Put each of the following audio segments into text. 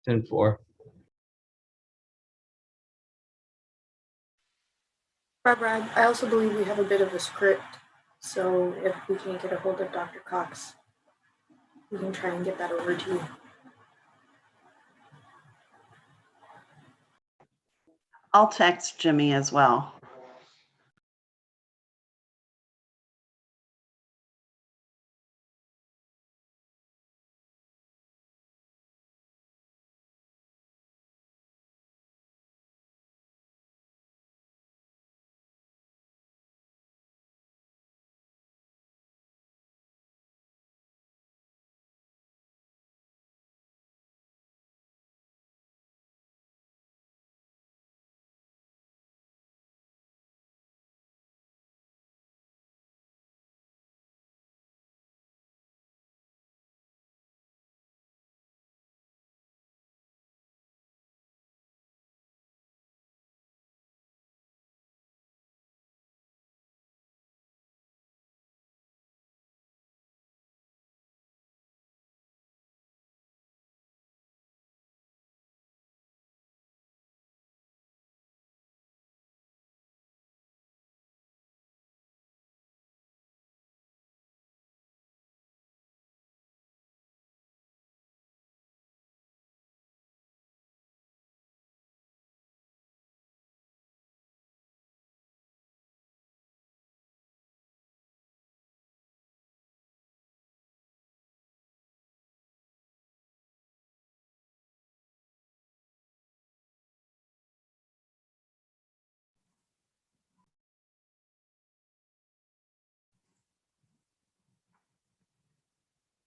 10-4. Barbara, I also believe we have a bit of a script, so if we can't get a hold of Dr. Cox, we can try and get that over to you. I'll text Jimmy as well.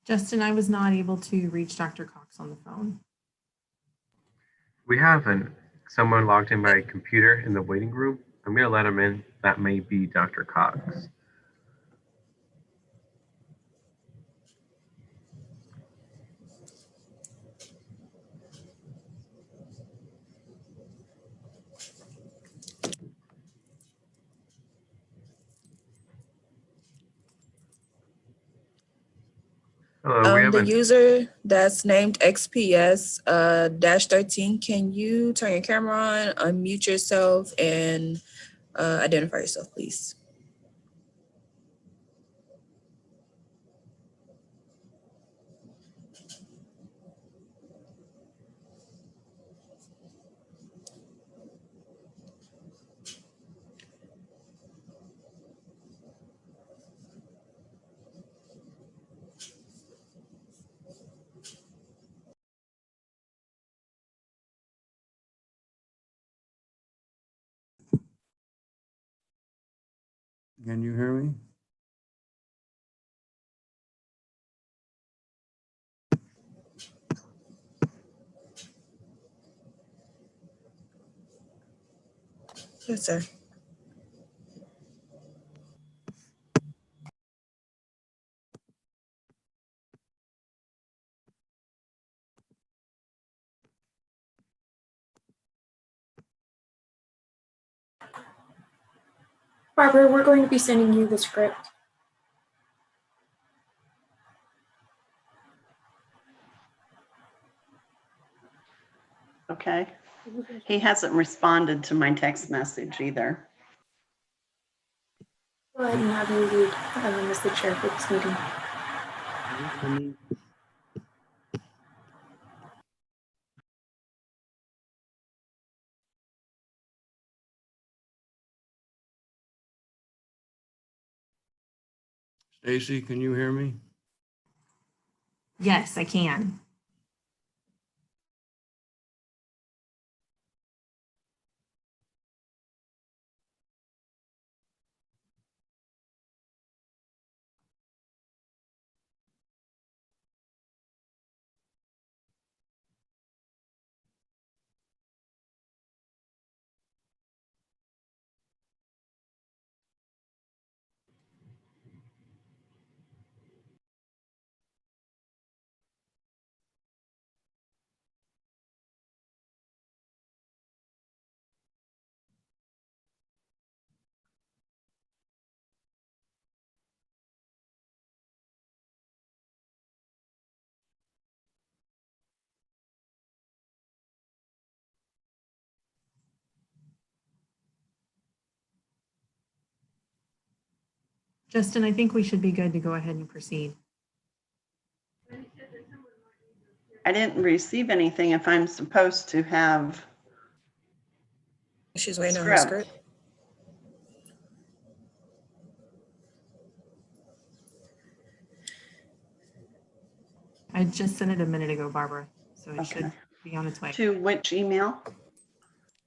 Justin, I was not able to reach Dr. Cox on the phone. We have someone logged in by computer in the waiting room. I'm going to let him in. That may be Dr. Cox. Hello, The user that's named XPS -13, can you turn your camera on, unmute yourself, and identify yourself, please? Can you hear me? Yes, sir. Barbara, we're going to be sending you the script. Okay. He hasn't responded to my text message either. Go ahead and have you read as the chair for this meeting. Stacy, can you hear me? Yes, I can. Justin, I think we should be good to go ahead and proceed. I didn't receive anything if I'm supposed to have. She's waiting on her Script. script. I just sent it a minute ago, Barbara, so it Okay. should be on its way. To which email?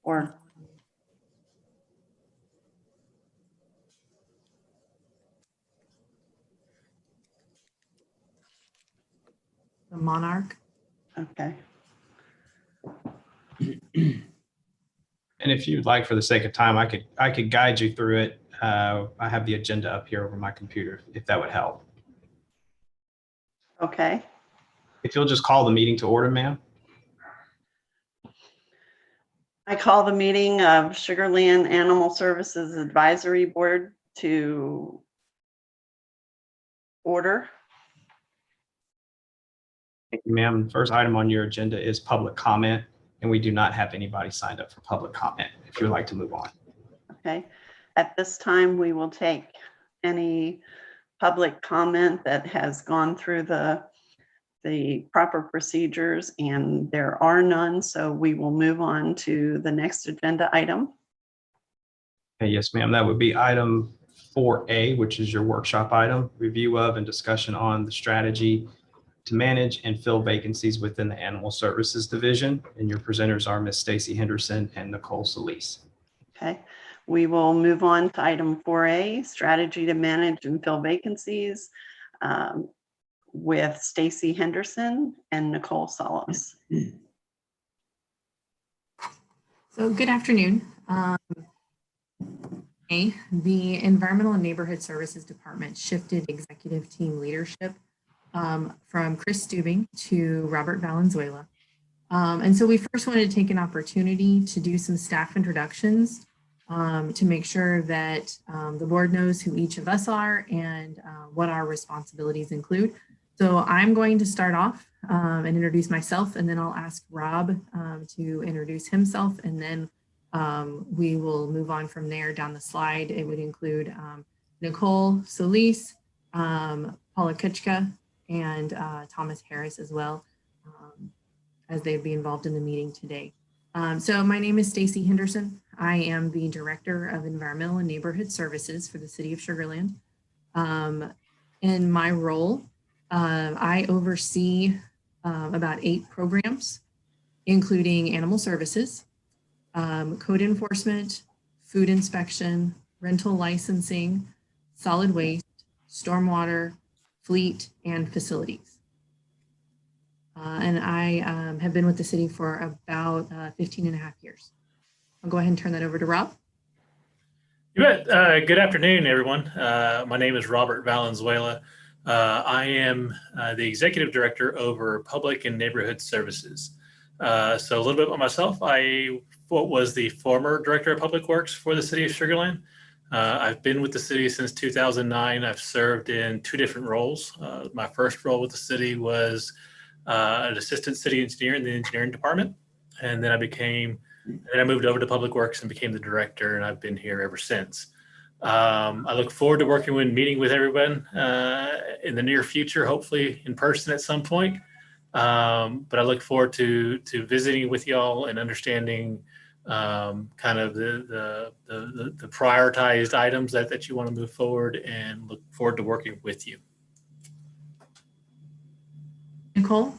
Or, The Monarch. okay. And if you'd like, for the sake of time, I could guide you through it. I have the agenda up here over my computer, if that would help. Okay. If you'll just call the meeting to order, ma'am. I call the meeting of Sugarland Animal Services Advisory Board to order. Thank you, ma'am. First item on your agenda is public comment, and we do not have anybody signed up for public comment. If you would like to move on. Okay. At this time, we will take any public comment that has gone through the proper procedures, and there are none. So we will move on to the next agenda item. Okay, yes, ma'am. That would be item 4A, which is your workshop item, review of and discussion on the strategy to manage and fill vacancies within the Animal Services Division. And your presenters are Ms. Stacy Henderson and Nicole Solis. Okay. We will move on to item 4A, strategy to manage and fill vacancies, with Stacy Henderson and Nicole Solis. So good afternoon. The Environmental and Neighborhood Services Department shifted executive team leadership from Chris Stubing to Robert Valenzuela. And so we first wanted to take an opportunity to do some staff introductions to make sure that the board knows who each of us are and what our responsibilities include. So I'm going to start off and introduce myself, and then I'll ask Rob to introduce himself, and then we will move on from there down the slide. It would include Nicole Solis, Paula Kuchka, and Thomas Harris as well, as they'd be involved in the meeting today. So my name is Stacy Henderson. I am the Director of Environmental and Neighborhood Services for the City of Sugar Land. In my role, I oversee about 8 programs, including animal services, code enforcement, food inspection, rental licensing, solid waste, stormwater, fleet, and facilities. And I have been with the city for about 15 and a half years. I'll go ahead and turn that over to Rob. You bet. Good afternoon, everyone. My name is Robert Valenzuela. I am the Executive Director over Public and Neighborhood Services. So a little bit about myself. I was the former Director of Public Works for the City of Sugar Land. I've been with the city since 2009. I've served in 2 different roles. My first role with the city was an Assistant City Engineer in the Engineering Department. And then I moved over to Public Works and became the Director, and I've been here ever since. I look forward to working and meeting with everyone in the near future, hopefully in person at some point. But I look forward to visiting with y'all and understanding kind of the prioritized items that you want to move forward, and look forward to working with you. Nicole?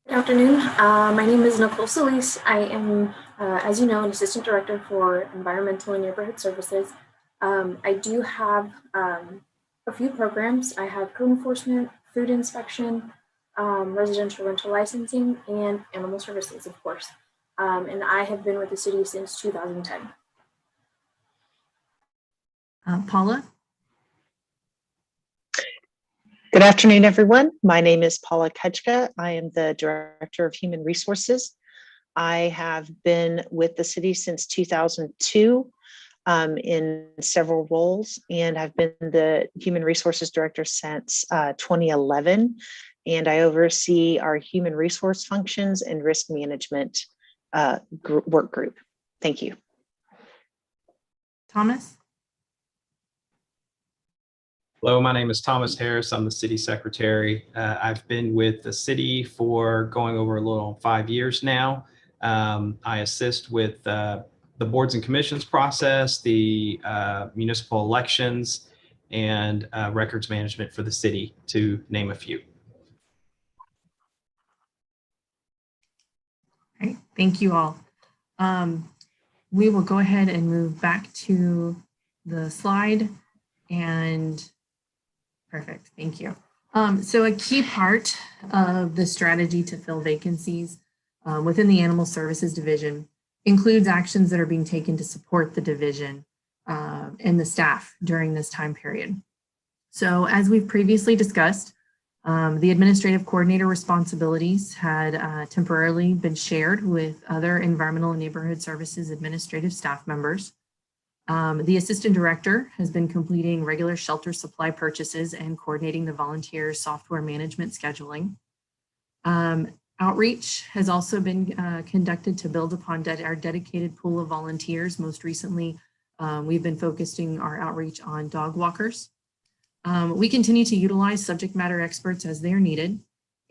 Good afternoon. My name is Nicole Solis. I am, as you know, an assistant director for environmental and neighborhood services. I do have a few programs. I have code enforcement, food inspection, residential rental licensing, and animal services, of course. And I have been with the city since 2010. Paula? Good afternoon, everyone. My name is Paula Kuchka. I am the Director of Human Resources. I have been with the city since 2002 in several roles, and I've been the Human Resources Director since 2011. And I oversee our human resource functions and risk management work group. Thank you. Thomas? Hello, my name is Thomas Harris. I'm the city secretary. I've been with the city for going over a little on 5 years now. I assist with the boards and commissions process, the municipal elections, and records management for the city, to name a few. All right, thank you all. We will go ahead and move back to the slide and perfect, thank you. So a key part of the strategy to fill vacancies within the Animal Services Division includes actions that are being taken to support the division and the staff during this time period. So as we've previously discussed, the administrative coordinator responsibilities had temporarily been shared with other environmental and neighborhood services administrative staff members. The assistant director has been completing regular shelter supply purchases and coordinating the volunteer software management scheduling. Outreach has also been conducted to build upon our dedicated pool of volunteers. Most recently, we've been focusing our outreach on dog walkers. We continue to utilize subject matter experts as they are needed.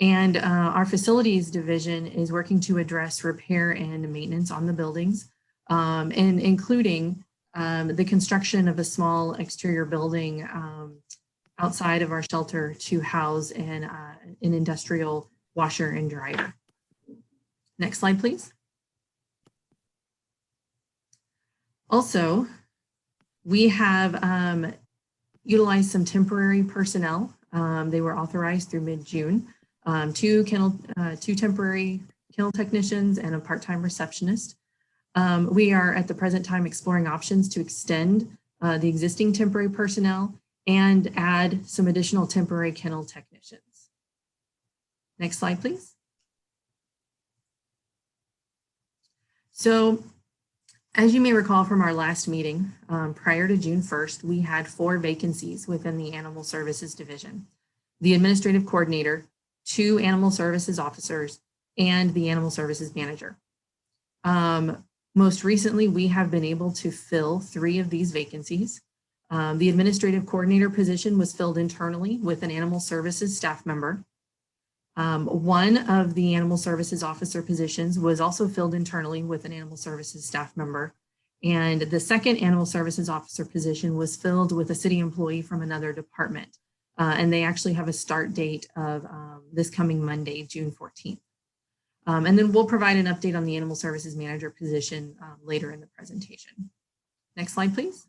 And our facilities division is working to address repair and maintenance on the buildings, and including the construction of a small exterior building outside of our shelter to house an industrial washer and dryer. Next slide, please. Also, we have utilized some temporary personnel. They were authorized through mid-June, two temporary kennel technicians and a part-time receptionist. We are at the present time exploring options to extend the existing temporary personnel and add some additional temporary kennel technicians. Next slide, please. So, as you may recall from our last meeting, prior to June 1st, we had 4 vacancies within the Animal Services Division: the administrative coordinator, 2 animal services officers, and the animal services manager. Most recently, we have been able to fill 3 of these vacancies. The administrative coordinator position was filled internally with an animal services staff member. One of the animal services officer positions was also filled internally with an animal services staff member. And the second animal services officer position was filled with a city employee from another department. And they actually have a start date of this coming Monday, June 14th. And then we'll provide an update on the animal services manager position later in the presentation. Next slide, please.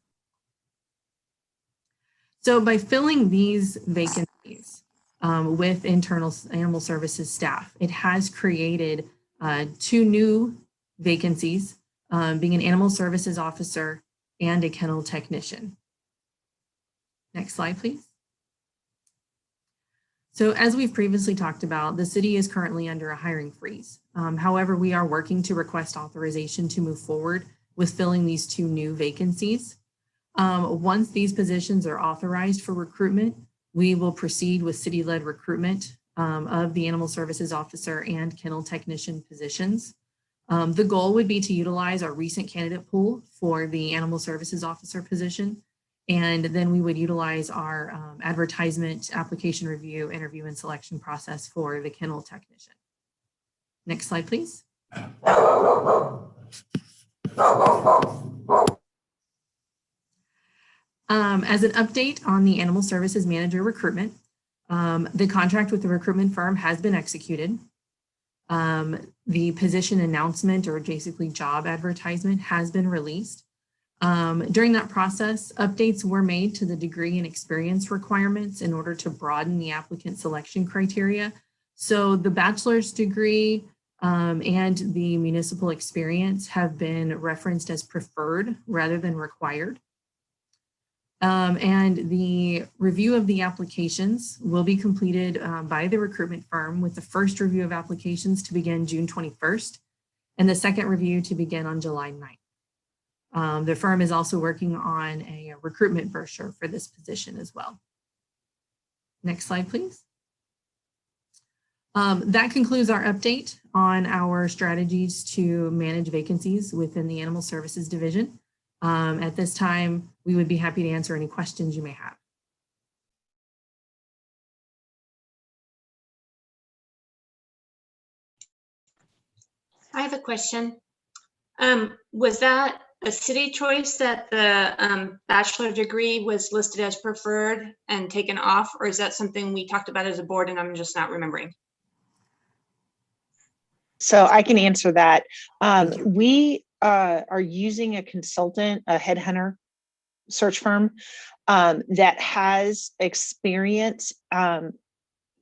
So by filling these vacancies with internal animal services staff, it has created 2 new vacancies, being an animal services officer and a kennel technician. Next slide, please. So as we've previously talked about, the city is currently under a hiring freeze. However, we are working to request authorization to move forward with filling these 2 new vacancies. Once these positions are authorized for recruitment, we will proceed with city-led recruitment of the animal services officer and kennel technician positions. The goal would be to utilize our recent candidate pool for the animal services officer position. And then we would utilize our advertisement, application review, interview, and selection process for the kennel technician. Next slide, please. As an update on the animal services manager recruitment, the contract with the recruitment firm has been executed. The position announcement, or basically job advertisement, has been released. During that process, updates were made to the degree and experience requirements in order to broaden the applicant selection criteria. So the bachelor's degree and the municipal experience have been referenced as preferred rather than required. And the review of the applications will be completed by the recruitment firm, with the first review of applications to begin June 21st and the second review to begin on July 9th. The firm is also working on a recruitment brochure for this position as well. Next slide, please. That concludes our update on our strategies to manage vacancies within the Animal Services Division. At this time, we would be happy to answer any questions you may have. I have a question. Was that a city choice that the bachelor degree was listed as preferred and taken off, or is that something we talked about as a board and I'm just not remembering? So I can answer that. We are using a consultant, a headhunter search firm that has experience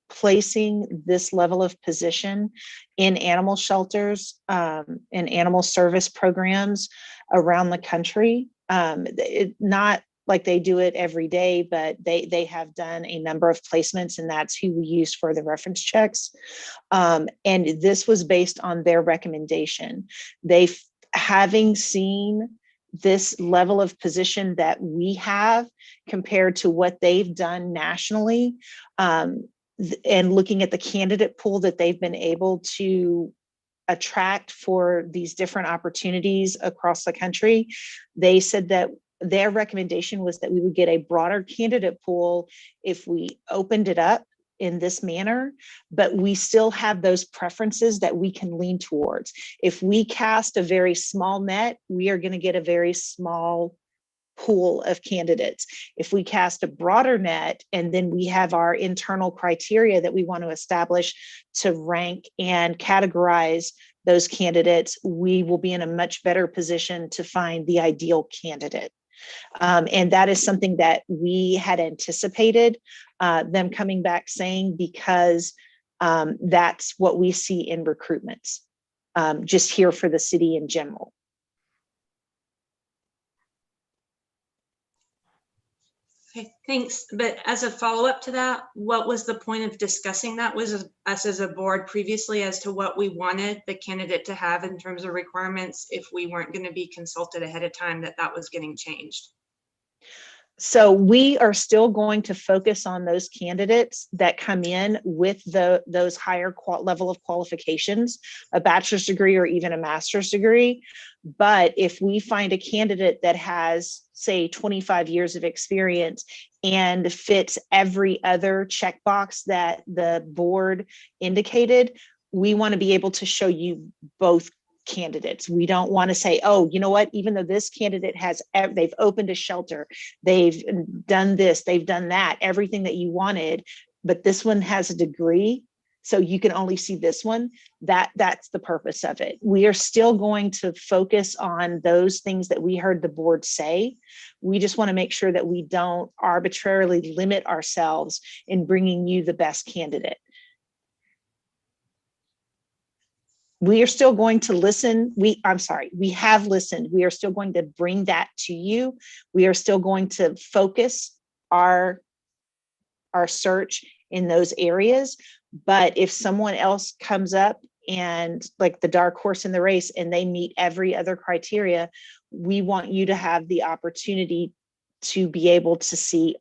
placing this level of position in animal shelters and animal service programs around the country. Not like they do it every day, but they have done a number of placements, and that's who we use for the reference checks. And this was based on their recommendation. Having seen this level of position that we have compared to what they've done nationally, and looking at the candidate pool that they've been able to attract for these different opportunities across the country, they said that their recommendation was that we would get a broader candidate pool if we opened it up in this manner, but we still have those preferences that we can lean towards. If we cast a very small net, we are going to get a very small pool of candidates. If we cast a broader net, and then we have our internal criteria that we want to establish to rank and categorize those candidates, we will be in a much better position to find the ideal candidate. And that is something that we had anticipated them coming back saying, because that's what we see in recruitments, just here for the city in general. Okay, thanks. But as a follow-up to that, what was the point of discussing that with us as a board previously as to what we wanted the candidate to have in terms of requirements if we weren't going to be consulted ahead of time that was getting changed? So we are still going to focus on those candidates that come in with those higher level of qualifications, a bachelor's degree or even a master's degree. But if we find a candidate that has, say, 25 years of experience and fits every other checkbox that the board indicated, we want to be able to show you both candidates. We don't want to say, oh, you know what, even though this candidate they've opened a shelter, they've done this, they've done that, everything that you wanted, but this one has a degree, so you can only see this one. That's the purpose of it. We are still going to focus on those things that we heard the board say. We just want to make sure that we don't arbitrarily limit ourselves in bringing you the best candidate. We are still going to listen. We have listened. We are still going to bring that to you. We are still going to focus our search in those areas. But if someone else comes up and like the dark horse in the race and they meet every other criteria, we want you to have the opportunity to be able to see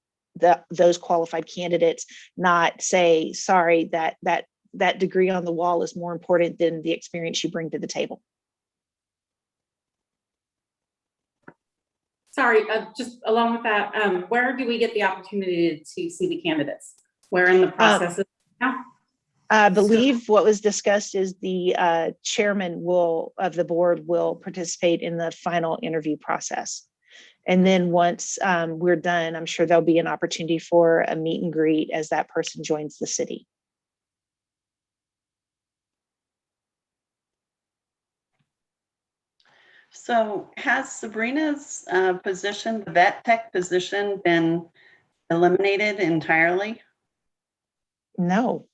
those qualified candidates, not say, sorry, that degree on the wall is more important than the experience you bring to the table. Sorry, just along with that, where do we get the opportunity to see the candidates? Where in the process is now? I believe what was discussed is the chairman of the board will participate in the final interview process. And then once we're done, I'm sure there'll be an opportunity for a meet and greet as that person joins the city. So has Sabrina's position, the vet tech position, been eliminated entirely? No.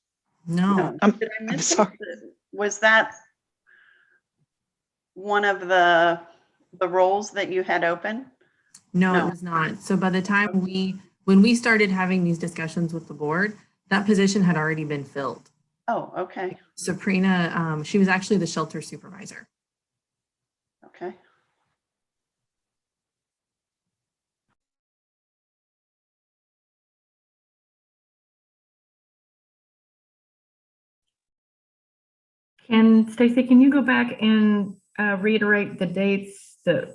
Did I miss I'm sorry. it? Was that one of the roles that you had open? No, it was not. So by the time when we started having these discussions with the board, that position had already been filled. Oh, okay. Sabrina, she was actually the shelter supervisor. Okay. Stacy, can you go back and reiterate the dates, the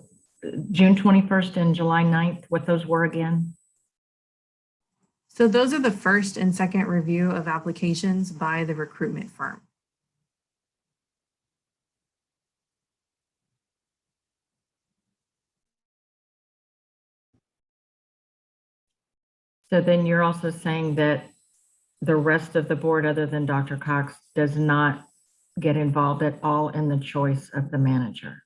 June 21st and July 9th, what those were again? So those are the first and second review of applications by the recruitment firm. So then you're also saying that the rest of the board, other than Dr. Cox, does not get involved at all in the choice of the manager?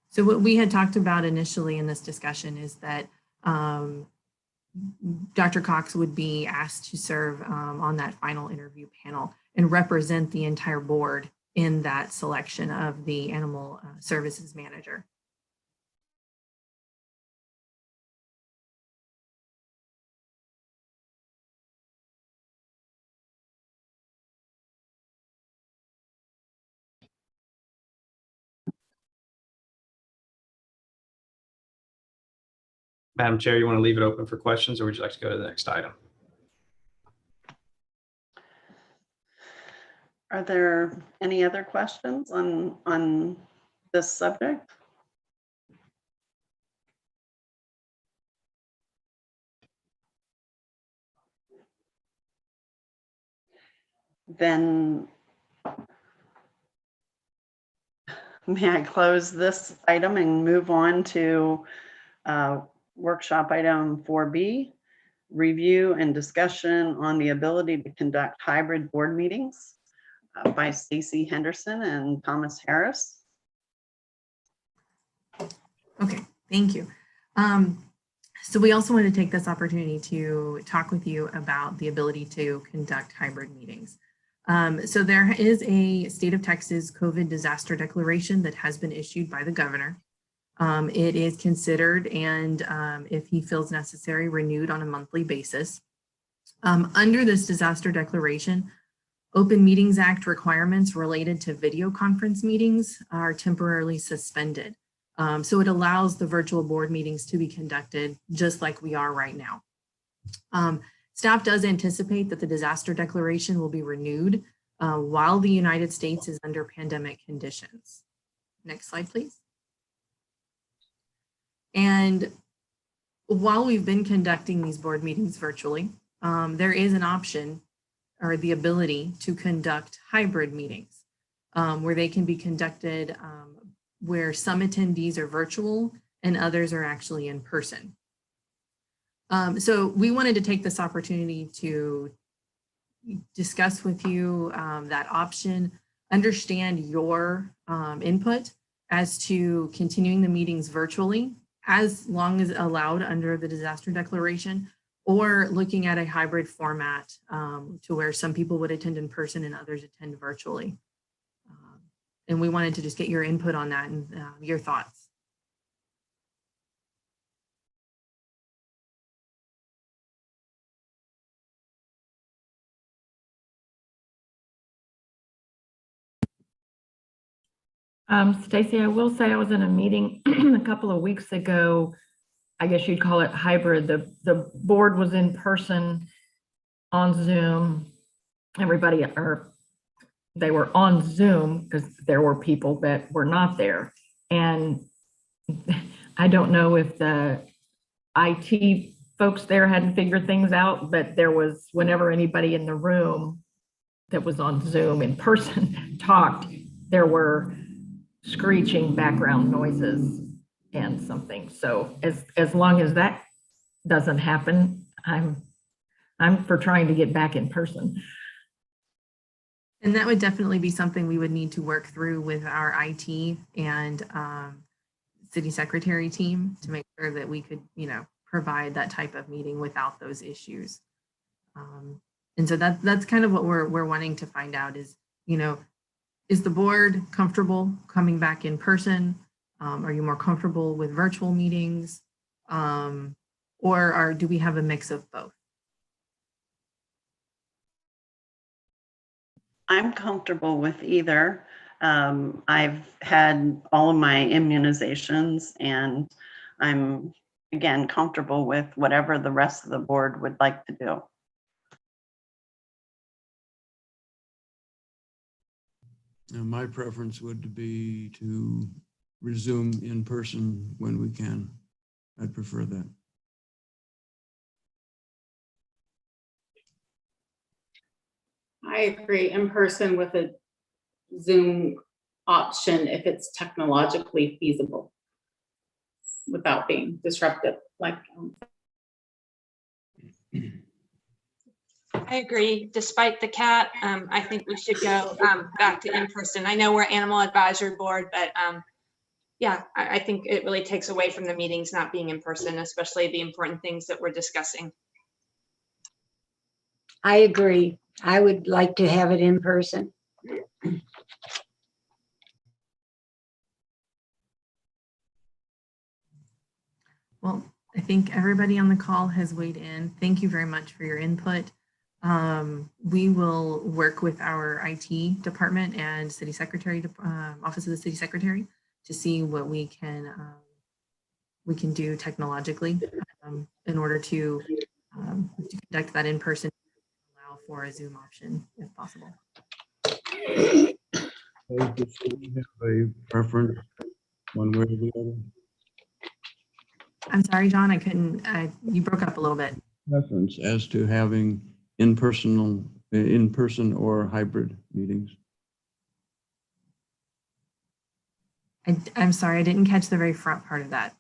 So what we had talked about initially in this discussion is that Dr. Cox would be asked to serve on that final interview panel and represent the entire board in that selection of the animal services manager. Madam Chair, you want to leave it open for questions, or would you like to go to the next item? Are there any other questions on this subject? Then may I close this item and move on to workshop item 4B, review and discussion on the ability to conduct hybrid board meetings by Stacy Henderson and Thomas Harris. Okay, thank you. So we also want to take this opportunity to talk with you about the ability to conduct hybrid meetings. So there is a state of Texas COVID disaster declaration that has been issued by the governor. It is considered and if he feels necessary, renewed on a monthly basis. Under this disaster declaration, Open Meetings Act requirements related to video conference meetings are temporarily suspended. So it allows the virtual board meetings to be conducted just like we are right now. Staff does anticipate that the disaster declaration will be renewed while the United States is under pandemic conditions. Next slide, please. And while we've been conducting these board meetings virtually, there is an option or the ability to conduct hybrid meetings where they can be conducted where some attendees are virtual and others are actually in person. So we wanted to take this opportunity to discuss with you that option, understand your input as to continuing the meetings virtually as long as allowed under the disaster declaration, or looking at a hybrid format to where some people would attend in person and others attend virtually. And we wanted to just get your input on that and your thoughts. Stacy, I will say I was in a meeting a couple of weeks ago. I guess you'd call it hybrid. The board was in person on Zoom. Everybody, or they were on Zoom because there were people that were not there. And I don't know if the IT folks there hadn't figured things out, but there was, whenever anybody in the room that was on Zoom in person talked, there were screeching background noises and something. So as long as that doesn't happen, I'm for trying to get back in person. And that would definitely be something we would need to work through with our IT and city secretary team to make sure that we could, provide that type of meeting without those issues. And so that's kind of what we're wanting to find out is, is the board comfortable coming back in person? Are you more comfortable with virtual meetings? Or do we have a mix of both? I'm comfortable with either. I've had all of my immunizations and I'm, again, comfortable with whatever the rest of the board would like to do. My preference would be to resume in person when we can. I'd prefer that. I agree, in person with a Zoom option if it's technologically feasible without being disruptive. Like I agree. Despite the cat, I think we should go back to in-person. I know we're animal advisory board, but yeah, I think it really takes away from the meetings not being in person, especially the important things that we're discussing. I agree. I would like to have it in person. Well, I think everybody on the call has weighed in. Thank you very much for your input. We will work with our IT department and city secretary, office of the city secretary, to see what we can do technologically in order to conduct that in person, allow for a Zoom option if possible. Does we have a preference one way or the other? I'm sorry, John, I couldn't, you broke up a little bit. Preference as to having in-person or hybrid meetings? I'm sorry, I didn't catch the very front part of that.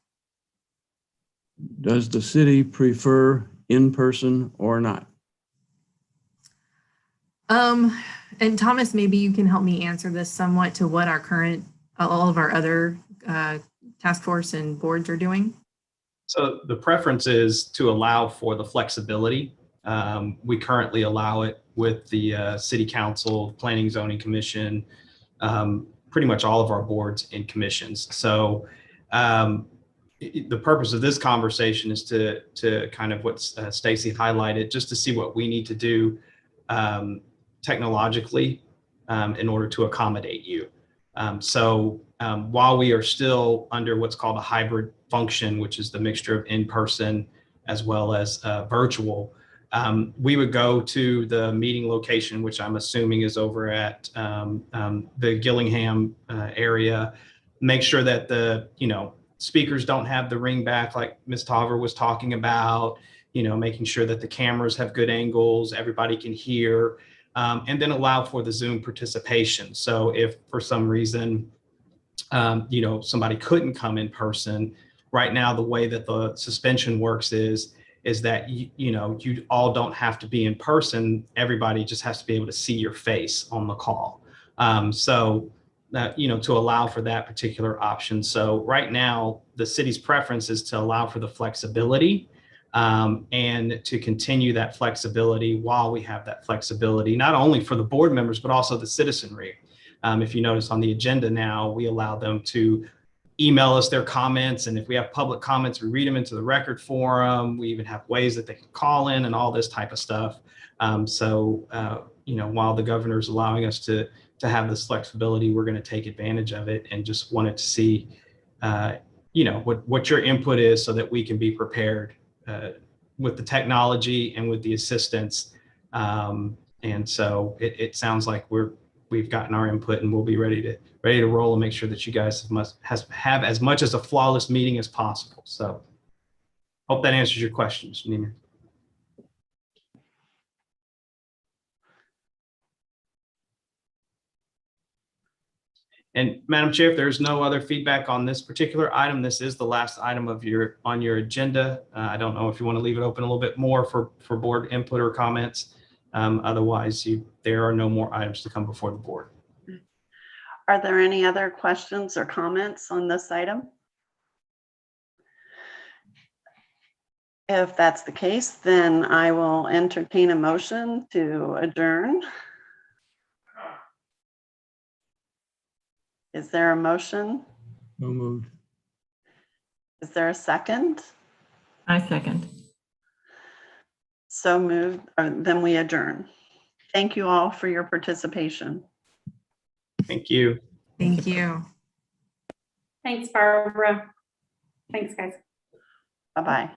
Does the city prefer in-person or not? And Thomas, maybe you can help me answer this somewhat to what our current, all of our other task force and boards are doing. So the preference is to allow for the flexibility. We currently allow it with the City Council, Planning Zoning Commission, pretty much all of our boards and commissions. So the purpose of this conversation is to kind of what Stacy highlighted, just to see what we need to do technologically in order to accommodate you. So while we are still under what's called a hybrid function, which is the mixture of in-person as well as virtual, we would go to the meeting location, which I'm assuming is over at the Gillingham area, make sure that the speakers don't have the ring back like Ms. Tauber was talking about, making sure that the cameras have good angles, everybody can hear, and then allow for the Zoom participation. So if for some reason, somebody couldn't come in person, right now, the way that the suspension works is that, you all don't have to be in person. Everybody just has to be able to see your face on the call. So that, to allow for that particular option. So right now, the city's preference is to allow for the flexibility and to continue that flexibility while we have that flexibility, not only for the board members, but also the citizenry. If you notice on the agenda now, we allow them to email us their comments. And if we have public comments, we read them into the record for them. We even have ways that they can call in and all this type of stuff. While the governor is allowing us to have this flexibility, we're going to take advantage of it and just wanted to see, what your input is so that we can be prepared with the technology and with the assistance. And so it sounds like we've gotten our input and we'll be ready to roll and make sure that you guys have as much as a flawless meeting as possible. So hope that answers your questions, Nina. And Madam Chair, if there's no other feedback on this particular item, this is the last item on your agenda. I don't know if you want to leave it open a little bit more for board input or comments. Otherwise, there are no more items to come before the board. Are there any other questions or comments on this item? If that's the case, then I will entertain a motion to adjourn. Is there a motion? No moved. Is there a second? I second. So moved, then we adjourn. Thank you all for your participation. Thank you. Thank you. Thanks, Barbara. Thanks, guys. Bye-bye.